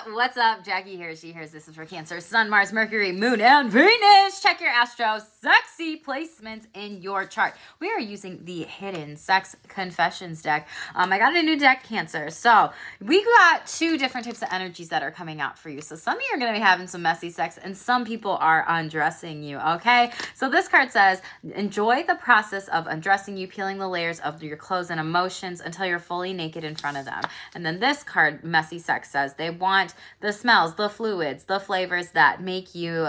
What's up? Jackie here, she hears. This is for Cancer, Sun, Mars, Mercury, Moon, and Venus. Check your astro sexy placements in your chart. We are using the Hidden Sex Confessions deck. I got a new deck, Cancer. So we got two different types of energies that are coming out for you. So some of you are going to be having some messy sex and some people are undressing you, okay? So this card says, enjoy the process of undressing you, peeling the layers of your clothes and emotions until you're fully naked in front of them. And then this card, Messy Sex, says they want the smells, the fluids, the flavors that make you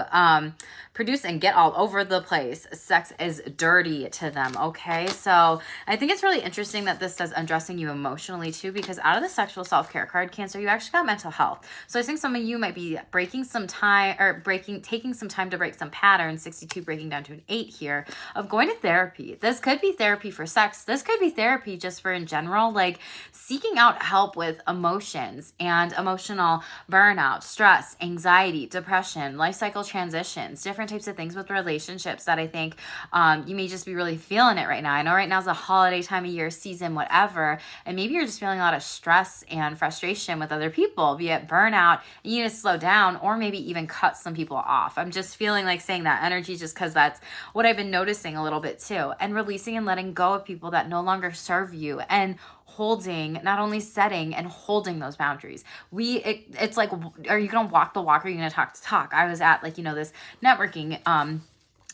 produce and get all over the place. Sex is dirty to them, okay? So I think it's really interesting that this says undressing you emotionally too, because out of the sexual self-care card, Cancer, you actually got mental health. So I think some of you might be taking some time to break some patterns, 62 breaking down to an 8 here, of going to therapy. This could be therapy for sex. This could be therapy just for in general, like seeking out help with emotions and emotional burnout, stress, anxiety, depression, life cycle transitions, different types of things with relationships that I think you may just be really feeling it right now. I know right now is a holiday time of year, season, whatever, and maybe you're just feeling a lot of stress and frustration with other people, be it burnout, and you need to slow down or maybe even cut some people off. I'm just feeling like saying that energy just because that's what I've been noticing a little bit too, and releasing and letting go of people that no longer serve you, and holding, not only setting and holding those boundaries. It's like, are you gonna walk the walk or are you gonna talk the talk? I was at this networking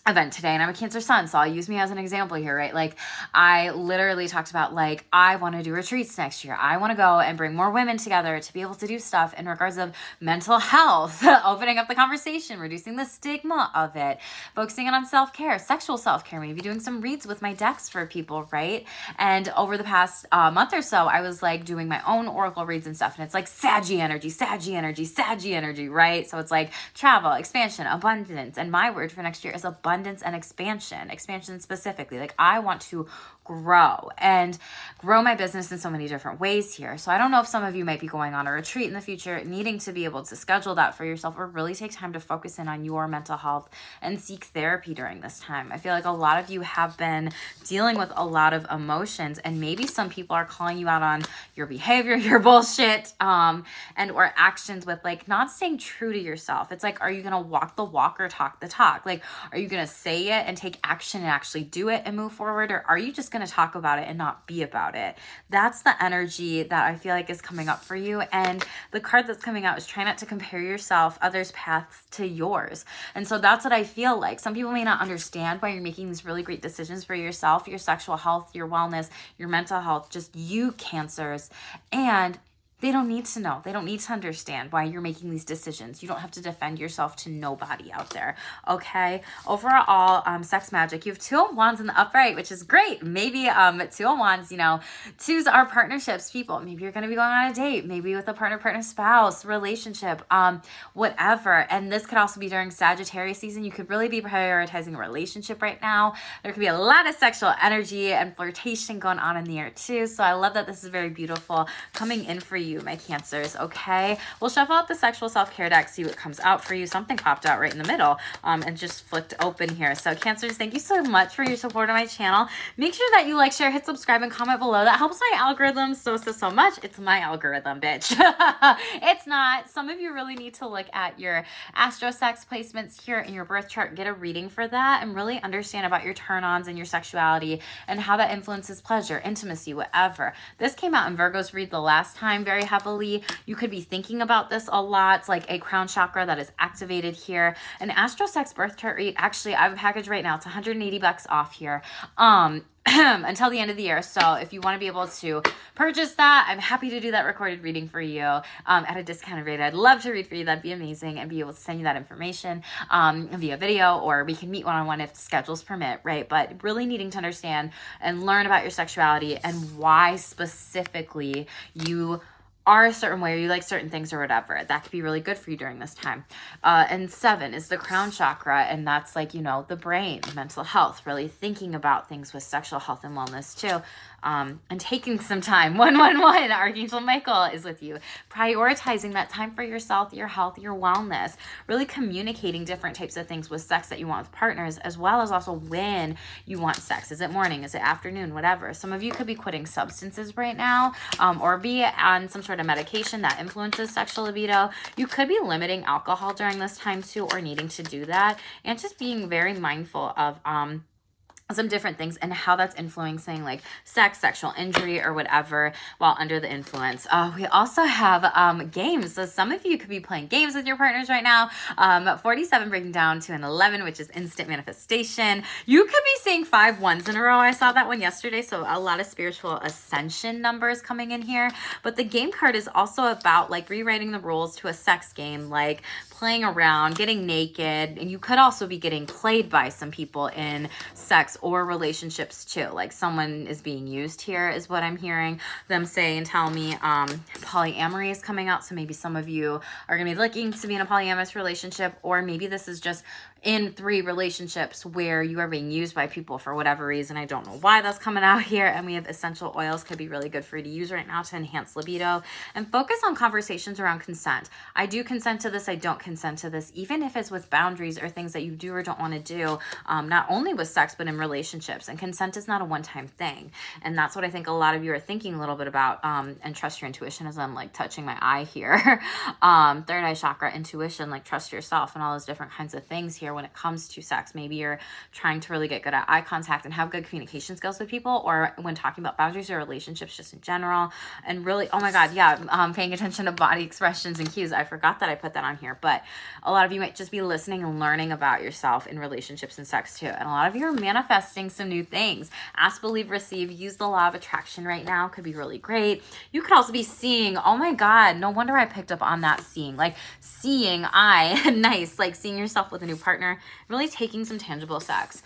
event today, and I'm a Cancer Sun, so I'll use me as an example here, right? Like, I literally talked about, like, I want to do retreats next year. I want to go and bring more women together to be able to do stuff in regards of mental health, opening up the conversation, reducing the stigma of it, focusing on self-care, sexual self-care, maybe doing some reads with my decks for people, right? And over the past month or so, I was like doing my own oracle reads and stuff, and it's like Saggy energy, Saggy energy, Saggy energy, right? So it's like travel, expansion, abundance, and my word for next year is abundance and expansion specifically. Like, I want to grow my business in so many different ways here. So I don't know if some of you might be going on a retreat in the future, needing to be able to schedule that for yourself, or really take time to focus in on your mental health and seek therapy during this time. I feel like a lot of you have been dealing with a lot of emotions, and maybe some people are calling you out on your behavior, your bullshit, and or actions with like not staying true to yourself. It's like, are you gonna walk the walk or talk the talk? Like, are you gonna say it and take action and actually do it and move forward, or are you just going to talk about it and not be about it? That's the energy that I feel like is coming up for you. And the card that's coming out is try not to compare yourself, others' paths to yours. And so that's what I feel like. Some people may not understand why you're making these really great decisions for yourself, your sexual health, your wellness, your mental health, just you, Cancers. And they don't need to know. They don't need to understand why you're making these decisions. You don't have to defend yourself to nobody out there, okay? Overall, sex magic. You have 2 of Wands in the upright, which is great. Maybe 2 of Wands, 2s are partnerships, people. Maybe you're going to be going on a date, maybe with a partner, spouse, relationship, whatever. And this could also be during Sagittarius season. You could really be prioritizing a relationship right now. There could be a lot of sexual energy and flirtation going on in the air too. So I love that this is very beautiful coming in for you, my Cancers, okay? We'll shuffle out the sexual self-care deck, see what comes out for you. Something popped out right in the middle and just flicked open here. So Cancers, thank you so much for your support on my channel. Make sure that you like, share, hit subscribe, and comment below. That helps my algorithm so much. It's my algorithm, bitch. It's not. Some of you really need to look at your astro sex placements here in your birth chart, get a reading for that, and really understand about your turn-ons and your sexuality and how that influences pleasure, intimacy, whatever. This came out in Virgo's read the last time very heavily. You could be thinking about this a lot. It's like a crown chakra that is activated here. An astro sex birth chart read, actually, I have a package right now. It's $180 off here. Until the end of the year. So if you want to be able to purchase that, I'm happy to do that recorded reading for you at a discounted rate. I'd love to read for you. That'd be amazing, and be able to send you that information via video, or we can meet one-on-one if schedules permit, right? But really needing to understand and learn about your sexuality and why specifically you are a certain way, or you like certain things or whatever. That could be really good for you during this time. And 7 is the crown chakra, and that's like, the brain, mental health, really thinking about things with sexual health and wellness too. and taking some time. 111, Archangel Michael is with you. Prioritizing that time for yourself, your health, your wellness, really communicating different types of things with sex that you want with partners, as well as also when you want sex. Is it morning? Is it afternoon? Whatever. Some of you could be quitting substances right now, or be on some sort of medication that influences sexual libido. You could be limiting alcohol during this time too, or needing to do that, and just being very mindful of some different things and how that's influencing like sex, sexual injury, or whatever while under the influence. We also have games. So some of you could be playing games with your partners right now. 47 breaking down to an 11, which is instant manifestation. You could be seeing 5 ones in a row. I saw that one yesterday. So a lot of spiritual ascension numbers coming in here. But the game card is also about like rewriting the rules to a sex game, like playing around, getting naked. And you could also be getting played by some people in sex or relationships too. Like someone is being used here is what I'm hearing them say and tell me. Polyamory is coming out. So maybe some of you are going to be looking to be in a polyamorous relationship, or maybe this is just in 3 relationships where you are being used by people for whatever reason. I don't know why that's coming out here. And we have essential oils could be really good for you to use right now to enhance libido, and focus on conversations around consent. I do consent to this. I don't consent to this, even if it's with boundaries or things that you do or don't want to do, not only with sex, but in relationships. And consent is not a one-time thing. And that's what I think a lot of you are thinking a little bit about, and trust your intuition, as I'm like touching my eye here. Third eye chakra, intuition, like trust yourself and all those different kinds of things here when it comes to sex. Maybe you're trying to really get good at eye contact and have good communication skills with people, or when talking about boundaries or relationships just in general. And really, oh my God, yeah, paying attention to body expressions and cues. I forgot that I put that on here, but a lot of you might just be listening and learning about yourself in relationships and sex too. And a lot of you are manifesting some new things. Ask, believe, receive. Use the law of attraction right now. Could be really great. You could also be seeing, oh my God, no wonder I picked up on that seeing. Like seeing nice, like seeing yourself with a new partner, really taking some tangible sex,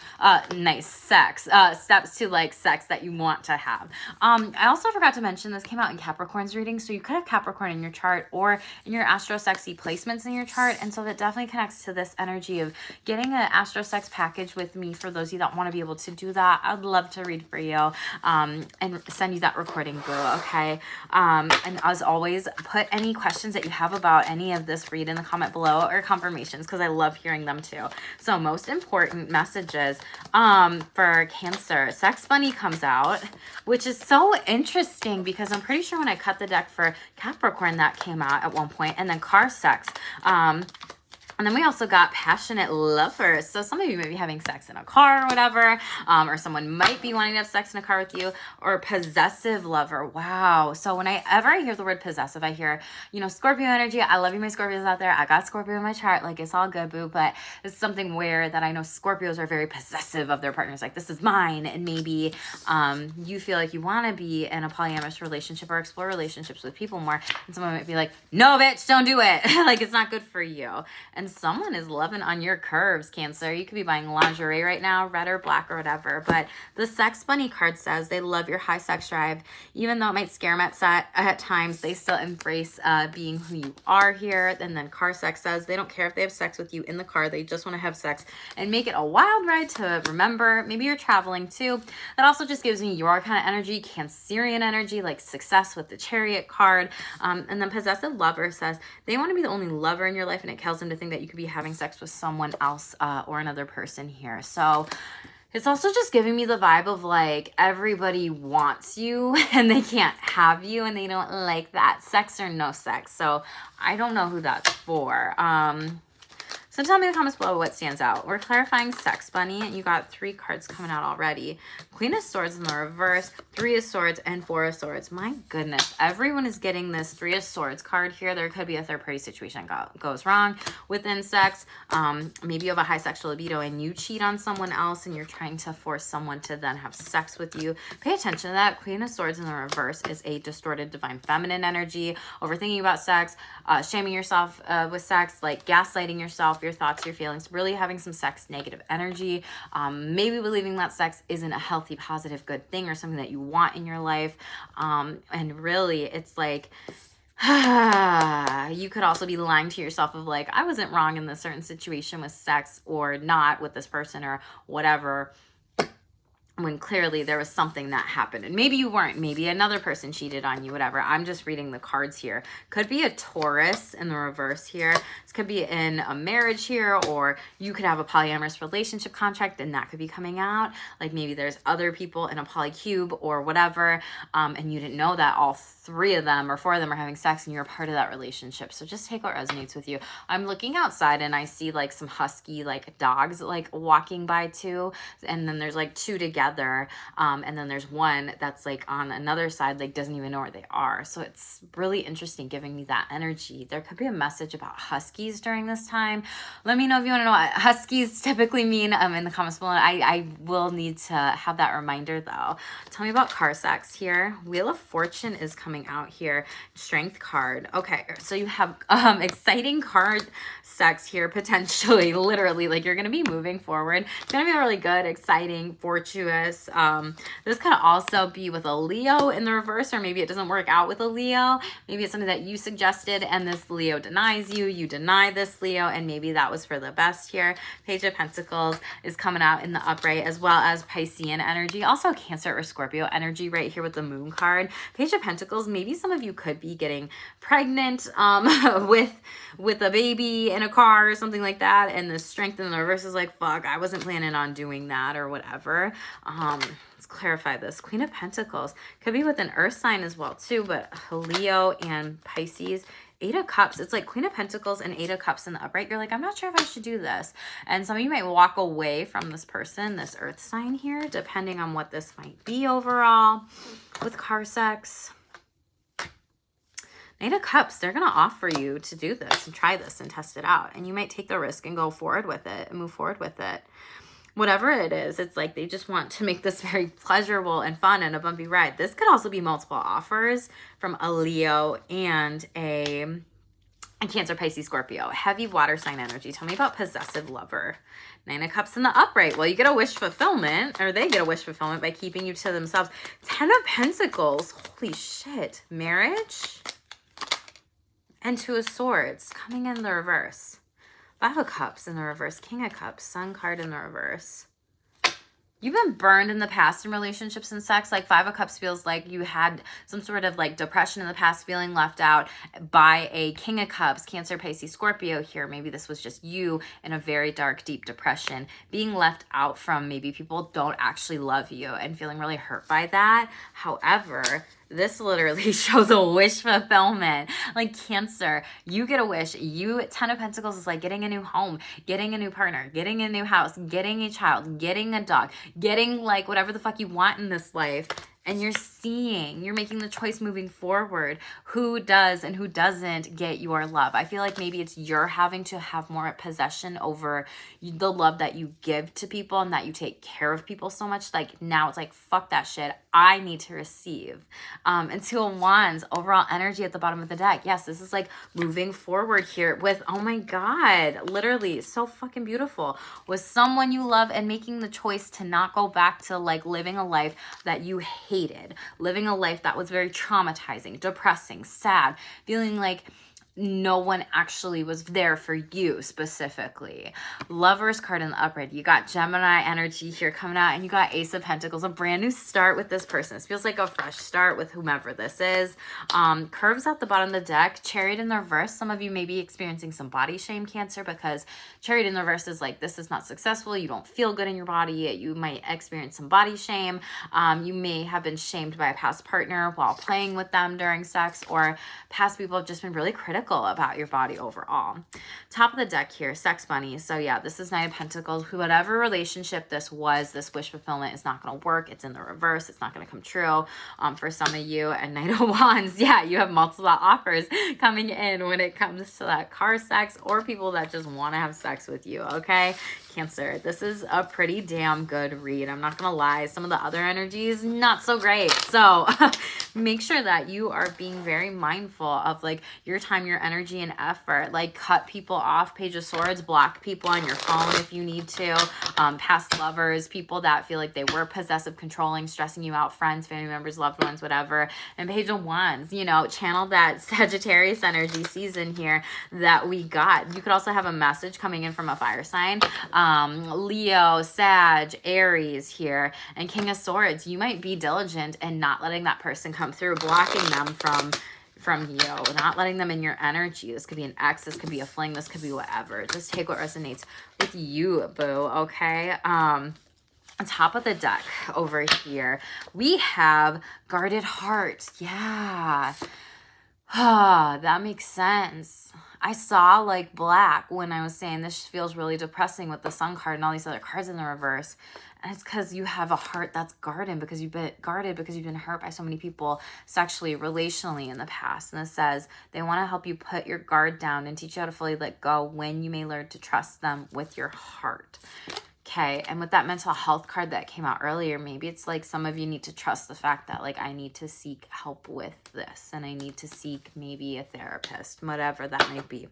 nice sex, steps to like sex that you want to have. I also forgot to mention this came out in Capricorn's reading. So you could have Capricorn in your chart or in your Astro Sexy placements in your chart. And so that definitely connects to this energy of getting an Astro Sex package with me. For those of you that want to be able to do that, I'd love to read for you, and send you that recording, boo. Okay. And as always, put any questions that you have about any of this read in the comment below, or confirmations, because I love hearing them too. So most important messages for Cancer. Sex Bunny comes out, which is so interesting because I'm pretty sure when I cut the deck for Capricorn that came out at one point, and then Car Sex. And then we also got passionate lovers. So some of you may be having sex in a car or whatever, or someone might be wanting to have sex in a car with you, or possessive lover. Wow. So whenever I hear the word possessive, I hear, Scorpio energy. I love you, my Scorpios out there. I got Scorpio in my chart. Like, it's all good, boo. But it's something where that I know Scorpios are very possessive of their partners. Like, this is mine. And maybe you feel like you want to be in a polyamorous relationship or explore relationships with people more. And someone might be like, no, bitch, don't do it. Like, it's not good for you. And someone is loving on your curves, Cancer. You could be buying lingerie right now, red or black or whatever. But the Sex Bunny card says they love your high sex drive. Even though it might scare them at times, they still embrace being who you are here. And then Car Sex says they don't care if they have sex with you in the car. They just want to have sex and make it a wild ride to remember. Maybe you're traveling too. That also just gives me your kind of energy, Cancerian energy, like success with the Chariot card. And then Possessive Lover says they want to be the only lover in your life, and it tells them to think that you could be having sex with someone else or another person here. So it's also just giving me the vibe of like everybody wants you and they can't have you, and they don't like that, sex or no sex. So I don't know who that's for. So tell me in the comments below what stands out. We're clarifying Sex Bunny, and you got 3 cards coming out already. Queen of Swords in the reverse, 3 of Swords, and 4 of Swords. My goodness, everyone is getting this 3 of Swords card here. There could be a third-party situation goes wrong within sex. Maybe you have a high sexual libido and you cheat on someone else, and you're trying to force someone to then have sex with you. Pay attention to that. Queen of Swords in the reverse is a distorted divine feminine energy, overthinking about sex, shaming yourself with sex, like gaslighting yourself, your thoughts, your feelings, really having some sex negative energy. Maybe believing that sex isn't a healthy, positive, good thing or something that you want in your life. And really, it's like, you could also be lying to yourself of like, I wasn't wrong in this certain situation with sex, or not with this person or whatever. when clearly there was something that happened. And maybe you weren't. Maybe another person cheated on you, whatever. I'm just reading the cards here. Could be a Taurus in the reverse here. This could be in a marriage here, or you could have a polyamorous relationship contract and that could be coming out. Like maybe there's other people in a polycube or whatever, and you didn't know that all 3 of them or 4 of them are having sex and you're a part of that relationship. So just take what resonates with you. I'm looking outside and I see like some husky like dogs like walking by too, and then there's like 2 together, and then there's one that's like on another side, like doesn't even know where they are. So it's really interesting, giving me that energy. There could be a message about huskies during this time. Let me know if you want to know what huskies typically mean in the comments below. I will need to have that reminder though. Tell me about car sex here. Wheel of Fortune is coming out here. Strength card. Okay, so you have exciting card sex here, potentially, literally, like you're gonna be moving forward. It's gonna be really good, exciting, fortuitous. This could also be with a Leo in the reverse, or maybe it doesn't work out with a Leo. Maybe it's something that you suggested and this Leo denies you. You deny this Leo, and maybe that was for the best here. Page of Pentacles is coming out in the upright, as well as Piscean energy, also Cancer or Scorpio energy right here with the Moon card. Page of Pentacles, maybe some of you could be getting pregnant with a baby in a car or something like that, and the Strength in the reverse is like, fuck, I wasn't planning on doing that or whatever. Let's clarify this. Queen of Pentacles could be with an earth sign as well too, but Leo and Pisces. 8 of Cups, it's like Queen of Pentacles and 8 of Cups in the upright. You're like, I'm not sure if I should do this. And some of you might walk away from this person, this earth sign here, depending on what this might be overall with car sex. 8 of Cups, they're going to offer you to do this and try this and test it out. And you might take the risk and go forward with it and move forward with it. Whatever it is, it's like they just want to make this very pleasurable and fun and a bumpy ride. This could also be multiple offers from a Leo and a Cancer, Pisces, Scorpio. Heavy water sign energy. Tell me about possessive lover. 9 of Cups in the upright. Well, you get a wish fulfillment, or they get a wish fulfillment by keeping you to themselves. 10 of Pentacles. Holy shit. Marriage. And 2 of Swords coming in the reverse. 5 of Cups in the reverse. King of Cups. Sun card in the reverse. You've been burned in the past in relationships and sex. Like 5 of Cups feels like you had some sort of like depression in the past, feeling left out by a King of Cups, Cancer, Pisces, Scorpio here. Maybe this was just you in a very dark, deep depression, being left out from maybe people don't actually love you and feeling really hurt by that. However, this literally shows a wish fulfillment. Like Cancer, you get a wish. 10 of Pentacles is like getting a new home, getting a new partner, getting a new house, getting a child, getting a dog, getting like whatever the fuck you want in this life. And you're making the choice moving forward who does and who doesn't get your love. I feel like maybe it's you're having to have more possession over the love that you give to people and that you take care of people so much. Like now it's like, fuck that shit. I need to receive. And 2 of Wands, overall energy at the bottom of the deck. Yes, this is like moving forward here with, oh my God, literally so fucking beautiful. With someone you love and making the choice to not go back to like living a life that you hated, living a life that was very traumatizing, depressing, sad, feeling like no one actually was there for you specifically. Lovers card in the upright. You got Gemini energy here coming out, and you got Ace of Pentacles, a brand new start with this person. This feels like a fresh start with whomever this is. Curves at the bottom of the deck. Chariot in the reverse. Some of you may be experiencing some body shame, Cancer, because Chariot in the reverse is like, this is not successful. You don't feel good in your body. You might experience some body shame. You may have been shamed by a past partner while playing with them during sex, or past people have just been really critical about your body overall. Top of the deck here, Sex Bunny. So yeah, this is 9 of Pentacles. Whatever relationship this was, this wish fulfillment is not going to work. It's in the reverse. It's not going to come true for some of you. And 9 of Wands, yeah, you have multiple offers coming in when it comes to that car sex or people that just want to have sex with you, okay? Cancer, this is a pretty damn good read. I'm not going to lie. Some of the other energies, not so great. So make sure that you are being very mindful of like your time, your your energy and effort. Like cut people off, Page of Swords, block people on your phone if you need to. Past lovers, people that feel like they were possessive, controlling, stressing you out, friends, family members, loved ones, whatever. And Page of Wands, you know, channel that Sagittarius energy season here that we got. You could also have a message coming in from a fire sign. Leo, Sag, Aries here, and King of Swords. You might be diligent and not letting that person come through, blocking them from you, not letting them in your energy. This could be an ex, this could be a fling, this could be whatever. Just take what resonates with you, boo, okay? On top of the deck over here, we have Guarded Heart. Yeah. That makes sense. I saw like black when I was saying this feels really depressing with the Sun card and all these other cards in the reverse. And it's because you have a heart that's guarded because you've been hurt by so many people sexually, relationally in the past. And it says they want to help you put your guard down and teach you how to fully let go when you may learn to trust them with your heart. Okay, and with that mental health card that came out earlier, maybe it's like some of you need to trust the fact that like I need to seek help with this and I need to seek maybe a therapist, whatever that might be.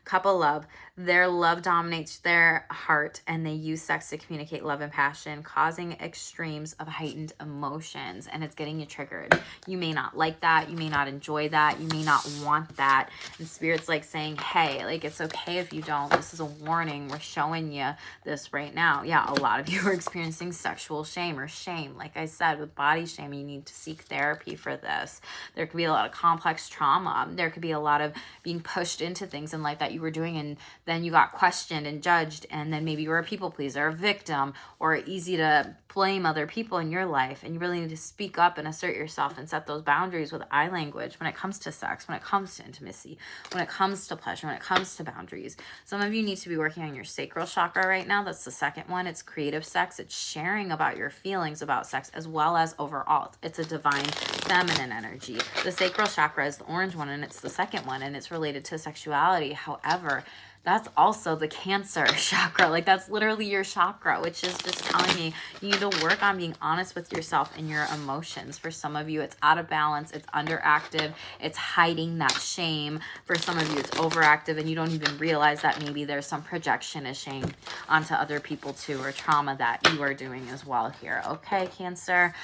Couple love, their love dominates their heart and they use sex to communicate love and passion, causing extremes of heightened emotions, and it's getting you triggered. You may not like that, you may not enjoy that, you may not want that, and Spirit's like saying, hey, like it's okay if you don't. This is a warning. We're showing you this right now. Yeah, a lot of you are experiencing sexual shame or shame. Like I said, with body shame, you need to seek therapy for this. There could be a lot of complex trauma. There could be a lot of being pushed into things in life that you were doing and then you got questioned and judged, and then maybe you were a people pleaser, a victim, or easy to blame other people in your life, and you really need to speak up and assert yourself and set those boundaries with I language when it comes to sex, when it comes to intimacy, when it comes to pleasure, when it comes to boundaries. Some of you need to be working on your sacral chakra right now. That's the second one. It's creative sex. It's sharing about your feelings about sex as well as overall. It's a divine feminine energy. The sacral chakra is the orange one and it's the second one and it's related to sexuality. However, that's also the Cancer chakra. Like that's literally your chakra, which is just telling me you need to work on being honest with yourself and your emotions. For some of you, it's out of balance, it's underactive, it's hiding that shame. For some of you, it's overactive and you don't even realize that maybe there's some projection of shame onto other people too, or trauma that you are doing as well here. Okay, Cancer.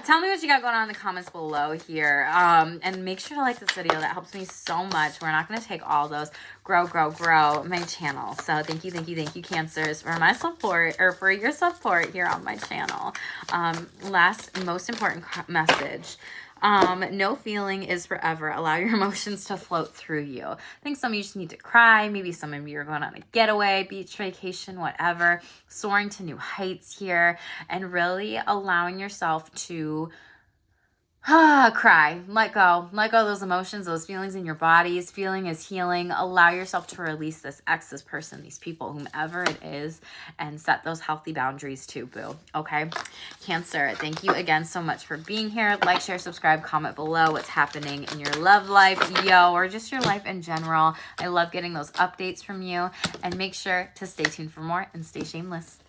Tell me what you got going on in the comments below here. And make sure to like this video. That helps me so much. We're not going to take all those. Grow my channel. So thank you, Cancers, for my support, or for your support here on my channel. Last, most important message. No feeling is forever. Allow your emotions to float through you. I think some of you just need to cry. Maybe some of you are going on a getaway, beach vacation, whatever. Soaring to new heights here and really allowing yourself to cry, let go of those emotions, those feelings in your bodies. Feeling is healing. Allow yourself to release this ex, this person, these people, whomever it is, and set those healthy boundaries too, boo. Okay, Cancer, thank you again so much for being here. Like, share, subscribe, comment below what's happening in your love life, or just your life in general. I love getting those updates from you, and make sure to stay tuned for more and stay shameless.